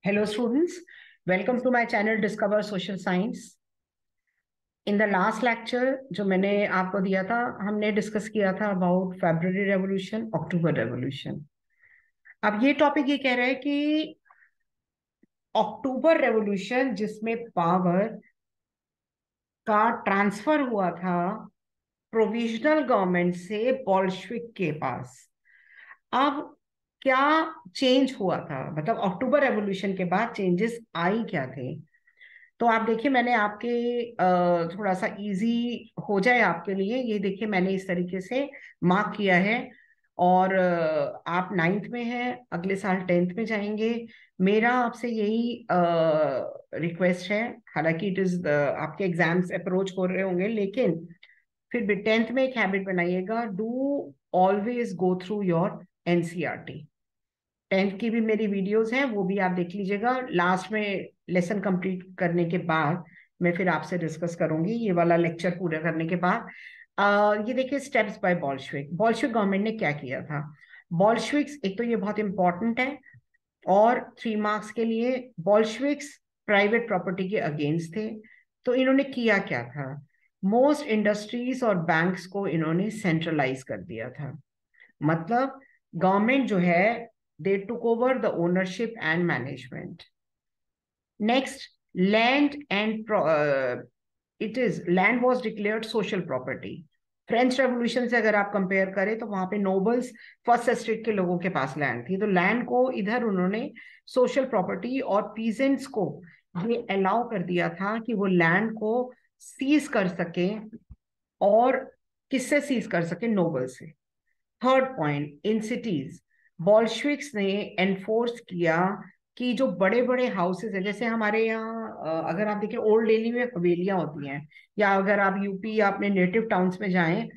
Hello students, welcome to my channel Discover Social Science. In the last lecture जो मैंने आपको दिया था, हमने डिस्कस किया था about February revolution, October revolution. अब ये टॉपिक ये कह रहा है कि अक्टूबर रेवोल्यूशन जिसमें पावर का ट्रांसफर हुआ था प्रोविजनल गवर्नमेंट से बोल्शेविक के पास. अब क्या चेंज हुआ था, मतलब अक्टूबर रेवोल्यूशन के बाद चेंजेस आई क्या थे? तो आप देखिए, मैंने आपके थोड़ा सा इजी हो जाए आपके लिए, ये देखिए मैंने इस तरीके से मार्क किया है. और आप नाइन्थ में हैं, अगले साल टेंथ में जाएंगे. मेरा आपसे यही रिक्वेस्ट है, हालांकि इट इज आपके एग्जाम्स अप्रोच हो रहे होंगे, लेकिन फिर भी टेंथ में एक हैबिट बनाइएगा, do always go through your NCERT. Tenth की भी मेरी वीडियोस हैं, वो भी आप देख लीजिएगा. लास्ट में लेसन कंप्लीट करने के बाद मैं फिर आपसे डिस्कस करूंगी, ये वाला लेक्चर पूरा करने के बाद. ये देखिए, steps by Bolshevik. Bolshevik government ने क्या किया था? बॉल्शेविक्स, एक तो ये बहुत इंपॉर्टेंट है और 3 मार्क्स के लिए, बॉल्शेविक्स प्राइवेट प्रॉपर्टी के अगेंस्ट थे. तो इन्होंने किया क्या था? मोस्ट इंडस्ट्रीज और बैंक्स को इन्होंने सेंट्रलाइज कर दिया था. मतलब गवर्नमेंट जो है, they took over the ownership and management. Next, land was declared social property. French revolution से अगर आप कंपेयर करें तो वहां पे नोबल्स, फर्स्ट एस्टेट के लोगों के पास लैंड थी, तो लैंड को इधर उन्होंने सोशल प्रॉपर्टी, और पीजेंट्स को ये अलाउ कर दिया था कि वो लैंड को सीज कर सके. और किससे सीज कर सके? नोबल से. थर्ड पॉइंट, इन सिटीज बॉल्शेविक्स ने एनफोर्स किया कि जो बड़े बड़े हाउसेस है, जैसे हमारे यहाँ अगर आप देखिए ओल्ड दिल्ली में हवेलियां होती हैं, या अगर आप यूपी या अपने नेटिव टाउन्स में जाएं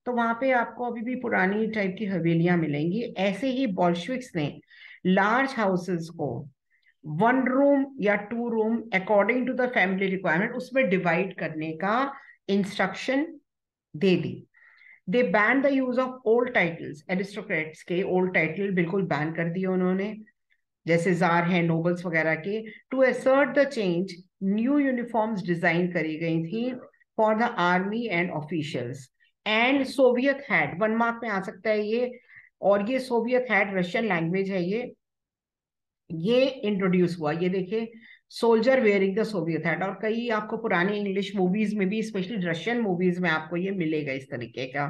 तो वहां पे आपको अभी भी पुरानी टाइप की हवेलियां मिलेंगी. ऐसे ही बॉल्शेविक्स ने लार्ज हाउसेस को 1 रूम या 2 room according to the family requirement उसमें डिवाइड करने का इंस्ट्रक्शन दे दी. They ban the use of old titles. Aristocrats के ओल्ड टाइटल बिल्कुल बैन कर दिए उन्होंने, जैसे जार हैं, नोबल्स वगैरह के. To assert the change, new uniforms design करी गई थी for the army and officials. And Soviet hat, 1 mark में आ सकता है ये. और ये सोवियत हैट रशियन लैंग्वेज है, ये इंट्रोड्यूस हुआ. ये देखिए, soldier wearing the Soviet hat. और कई आपको पुरानी इंग्लिश मूवीज में भी, स्पेशली रशियन मूवीज में आपको ये मिलेगा इस तरीके का.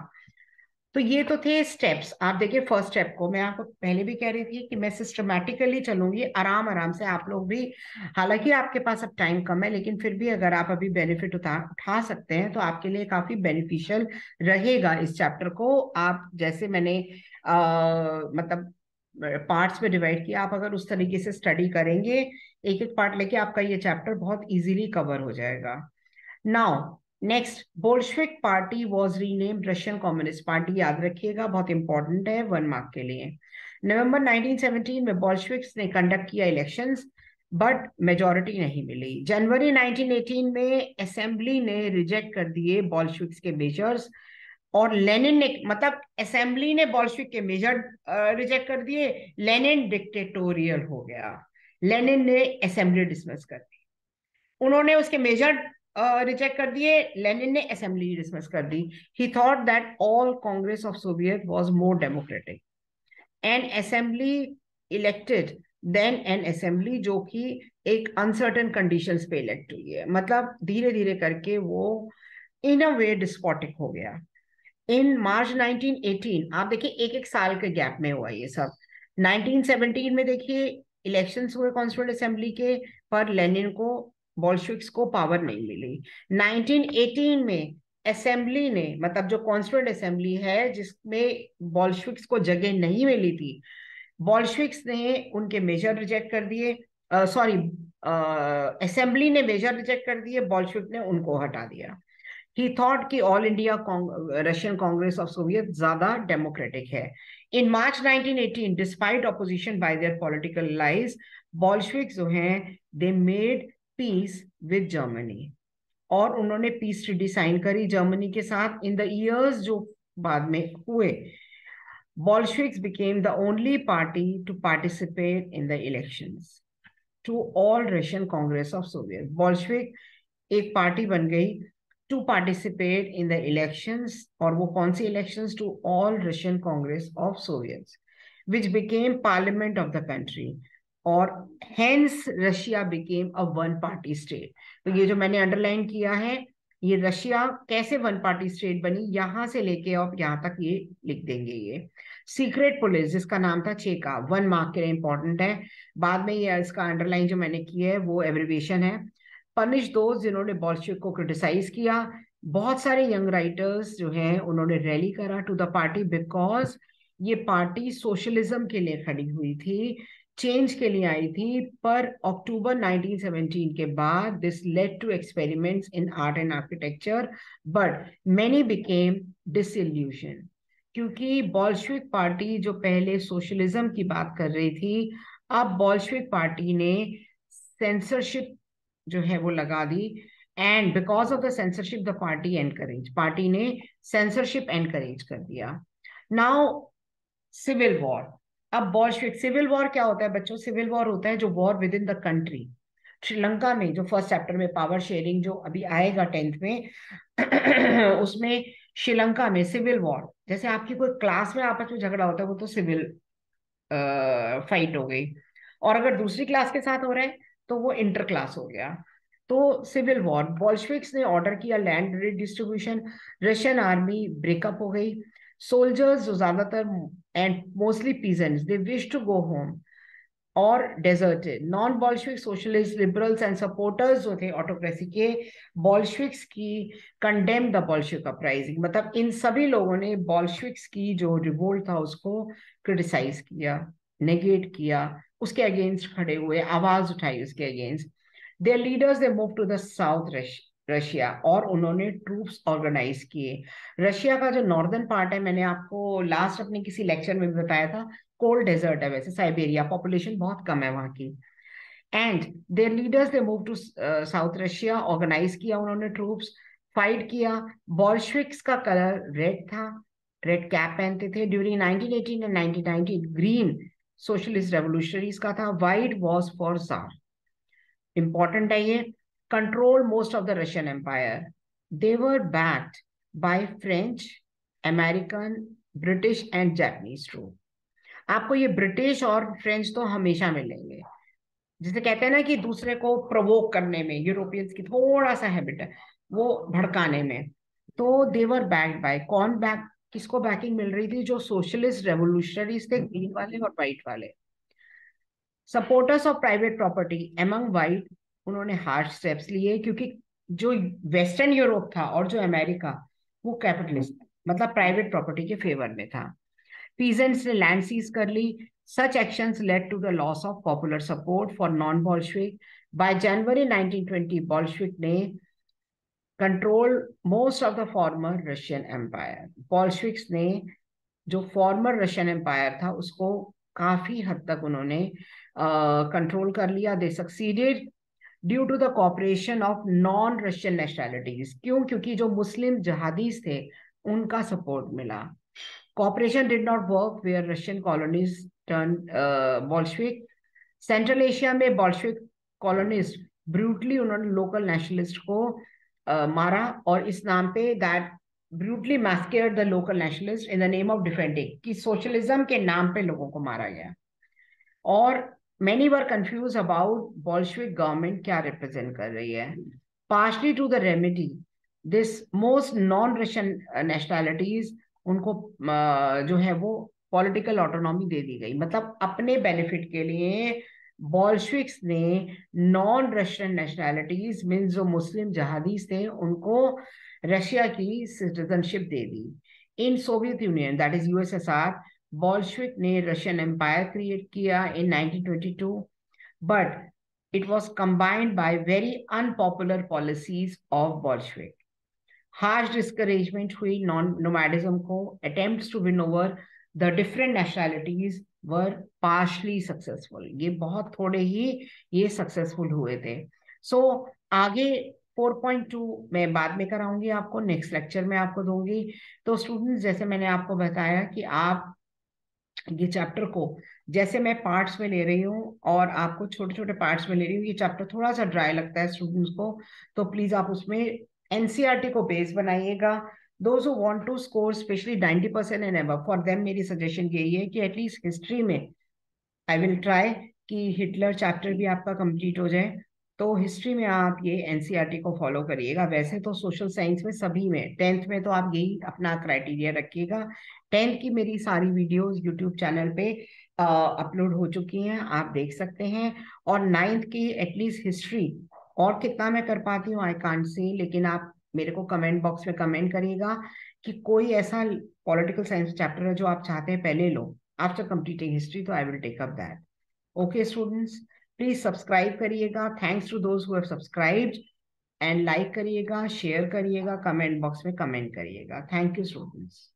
तो ये तो थे स्टेप्स. आप देखिए, फर्स्ट स्टेप को मैं आपको पहले भी कह रही थी कि मैं सिस्टमैटिकली चलूंगी, आराम आराम से. आप लोग भी, हालांकि आपके पास अब टाइम कम है, लेकिन फिर भी अगर आप अभी बेनिफिट उठा सकते हैं तो आपके लिए काफी बेनिफिशियल रहेगा इस चैप्टर को. आप जैसे मैंने मतलब पार्ट्स में डिवाइड किया, आप अगर उस तरीके से स्टडी करेंगे, एक एक पार्ट लेके, आपका ये चैप्टर बहुत इजीली कवर हो जाएगा. Now next, Bolshevik party was renamed Russian communist party. याद रखिएगा, बहुत इंपॉर्टेंट है 1 मार्क के लिए. नवंबर 1917 में बोल्शेविक्स ने कंडक्ट किया इलेक्शंस, बट मेजोरिटी नहीं मिली. जनवरी 1918 में असेंबली ने रिजेक्ट कर दिए बोल्शेविक्स के मेजर्स. और लेनिन ने, मतलब असेंबली ने बोल्शेविक के मेजर रिजेक्ट कर दिए, लेनिन डिक्टेटोरियल हो गया. लेनिन ने असेंबली डिसमिस कर दी, उन्होंने उसके मेजर रिजेक्ट कर दिए, लेनिन ने असेंबली डिसमिस कर दी. He thought that all Congress of Soviet was more democratic and assembly elected than an assembly, जो कि एक अनसर्टेन कंडीशंस पे इलेक्ट हुई है. मतलब धीरे धीरे करके वो इन अ वे डिस्पोटिक हो गया. इन मार्च 1918, आप देखिए एक एक साल के गैप में हुआ ये सब. 1917 में देखिए इलेक्शंस हुए कॉन्स्टिट्यूएंट असेंबली के, पर लेनिन को, बॉल्शेविक्स को पावर नहीं मिली. 1918 में असेंबली ने, मतलब जो कॉन्स्टिट्यूएंट असेंबली है जिसमें बॉल्शेविक्स को जगह नहीं मिली थी, बॉल्शेविक्स ने उनके मेजर रिजेक्ट कर दिए. सॉरी, असेंबली ने मेजर रिजेक्ट कर दिए, बॉल्शेविक ने उनको हटा दिया. ही थॉट कि all India Russian Congress of Soviet ज्यादा डेमोक्रेटिक है. In March 1918, despite opposition by their political lies, Bolsheviks जो हैं, they made peace with Germany. और उन्होंने पीस ट्रीटी साइन करी जर्मनी के साथ. इन द ईयर्स जो बाद में हुए, Bolsheviks became the only party to participate in the elections. To all Russian Congress of Soviet. Bolshevik एक पार्टी बन गई to participate in the elections, और वो कौन सी elections? To all Russian Congress of Soviet which became parliament of the country, और hence Russia became a one party state. तो ये जो मैंने अंडरलाइन किया है, ये रशिया कैसे वन पार्टी स्टेट बनी, यहां से लेके अब यहां तक ये लिख देंगे। ये सीक्रेट पुलिस जिसका नाम था चेका, 1 मार्क के लिए इंपॉर्टेंट है। बाद में ये इसका अंडरलाइन जो मैंने किया है वो एब्रिविएशन है। पनिश दोस्त जिन्होंने बॉल्शेविक को क्रिटिसाइज किया। बहुत सारे यंग राइटर्स जो हैं उन्होंने रैली करा टू द पार्टी, बिकॉज ये पार्टी सोशलिज्म के लिए खड़ी हुई थी, चेंज के लिए आई थी। पर अक्टूबर 1917 के बाद this led to experiments in art and architecture, but many became disillusion, क्योंकि बॉल्शविक पार्टी जो पहले सोशलिज्म की बात कर रही थी, अब बॉल्शविक पार्टी ने सेंसरशिप जो है वो लगा दी। And because of the censorship the party ने सेंसरशिप एनकरेज कर दिया। Now civil war. अब बॉल्शविक, सिविल वॉर क्या होता है बच्चों? सिविल वॉर होता है जो war within the country. Sri Lanka में जो फर्स्ट चैप्टर में पावर शेयरिंग जो अभी आएगा 10th में उसमें श्रीलंका में सिविल वॉर, जैसे आपकी कोई क्लास में आपस में झगड़ा होता है वो तो सिविल फाइट हो गई, और अगर दूसरी क्लास के साथ हो रहा है तो वो इंटर क्लास हो गया। तो सिविल वॉर, बॉल्शविक्स ने ऑर्डर किया land redistribution, Russian army breakup हो गई। सोल्जर्स जो ज्यादातर and mostly peasants, they wish to go home और deserted. Non Bolshevik socialist liberals and supporters जो थे ऑटोक्रेसी के, बॉल्शविक्स की कंडेम द बॉल्शविक अपराइजिंग, मतलब इन सभी लोगों ने बॉल्शविक्स की जो रिवोल्ट था उसको क्रिटिसाइज किया, नेगेट किया, उसके अगेंस्ट खड़े हुए, आवाज उठाई उसके against. Their leaders they move to the south Russia, और उन्होंने ट्रूप्स ऑर्गेनाइज किए। रशिया का जो नॉर्दर्न पार्ट है, मैंने आपको लास्ट अपने किसी लेक्चर में भी बताया था, कोल्ड डेजर्ट है वैसे, साइबेरिया, पॉपुलेशन बहुत कम है वहां की। And their leaders they move to south Russia, organise किया उन्होंने ट्रूप्स, फाइट किया। बॉल्शविक्स का कलर रेड था, रेड कैप पहनते थे। During 1918 and 1919 green socialist revolutionaries का था, white was for tsar. Important है ये। Control most of the Russian empire, they were backed by French, American, British and Japanese troop. आपको ये ब्रिटिश और फ्रेंच तो हमेशा मिलेंगे, जिसे कहते हैं ना कि दूसरे को प्रोवोक करने में यूरोपियंस की थोड़ा सा हैबिट है, वो भड़काने में। तो देवर बैक्ड बाय, कौन बैक, किसको बैकिंग मिल रही थी? जो सोशलिस्ट रेवोल्यूशनरीज थे, ग्रीन वाले और व्हाइट वाले। Supporters of private property among white, उन्होंने हार्श स्टेप्स लिए, क्योंकि जो वेस्टर्न यूरोप था और जो अमेरिका, वो कैपिटलिस्ट, मतलब प्राइवेट प्रॉपर्टी के फेवर में था। पीजेंट्स ने लैंड सीज कर ली। Such actions led to the loss of popular support for non Bolshevik. By January 1920 Bolshevik ने control most of the former Russian empire. Bolsheviks ने जो फॉर्मर रशियन एम्पायर था उसको काफी हद तक उन्होंने कंट्रोल कर लिया। They succeeded due to the cooperation of non Russian nationalities. क्यों? क्योंकि जो मुस्लिम जहादीज थे उनका सपोर्ट मिला। Cooperation did not work where Russian colonies turned Bolshevik. Central Asia में बॉल्शविक कॉलोनिस्ट ब्रूटली उन्होंने लोकल नेशनलिस्ट को मारा, और इस नाम पे that brutally massacred the local nationalist in the name of defending, कि सोशलिज्म के नाम पे लोगों को मारा गया। और many were confused about Bolshevik government क्या रिप्रेजेंट कर रही है। Partially to the remedy this most non Russian nationalities, उनको जो है वो पॉलिटिकल ऑटोनॉमी दे दी गई, मतलब अपने बेनिफिट के लिए बॉल्शविक्स ने नॉन रशियन नेशनैलिटीज मीन्स जो मुस्लिम जहादीज थे उनको रशिया की सिटीजनशिप दे दी। In Soviet Union that is USSR, Bolshevik ने रशियन एम्पायर क्रिएट किया in 1922, but it was combined by very unpopular policies of Bolshevik. Harsh discouragement हुई नॉन नोमैडिज्म को, attempts to win over the different nationalities were partially successful. ये बहुत थोड़े ही ये successful हुए थे। सो आगे 4.2 मैं बाद में कराऊंगी आपको, नेक्स्ट लेक्चर में आपको दूंगी। तो स्टूडेंट्स, जैसे मैंने आपको बताया कि आप ये चैप्टर को जैसे मैं पार्ट्स में ले रही हूँ और आपको छोटे छोटे पार्ट्स में ले रही हूँ, ये चैप्टर थोड़ा सा ड्राई लगता है स्टूडेंट्स को, तो प्लीज आप उसमें एनसीईआरटी को बेस बनाइएगा। Those who want to score specially 90% and above, for them मेरी सजेशन यही है कि एटलीस्ट हिस्ट्री में आई विल ट्राई कि हिटलर चैप्टर भी आपका कंप्लीट हो जाए। तो हिस्ट्री में आप ये एनसीईआरटी को फॉलो करिएगा। वैसे तो सोशल साइंस में सभी में 10th में तो आप यही अपना क्राइटेरिया रखिएगा। 10th की मेरी सारी वीडियोस यूट्यूब चैनल पे अपलोड हो चुकी हैं, आप देख सकते हैं। और 9th की एटलीस्ट हिस्ट्री और कितना मैं कर पाती हूँ आई कांट से, लेकिन आप मेरे को कमेंट बॉक्स में कमेंट करिएगा कि कोई ऐसा पॉलिटिकल साइंस चैप्टर है जो आप चाहते हैं पहले लो आफ्टर कंप्लीटिंग हिस्ट्री, तो I will take up that. Okay students, please subscribe करिएगा। Thanks to those who have subscribed, and like करिएगा, शेयर करिएगा, कमेंट बॉक्स में कमेंट करिएगा। Thank you students.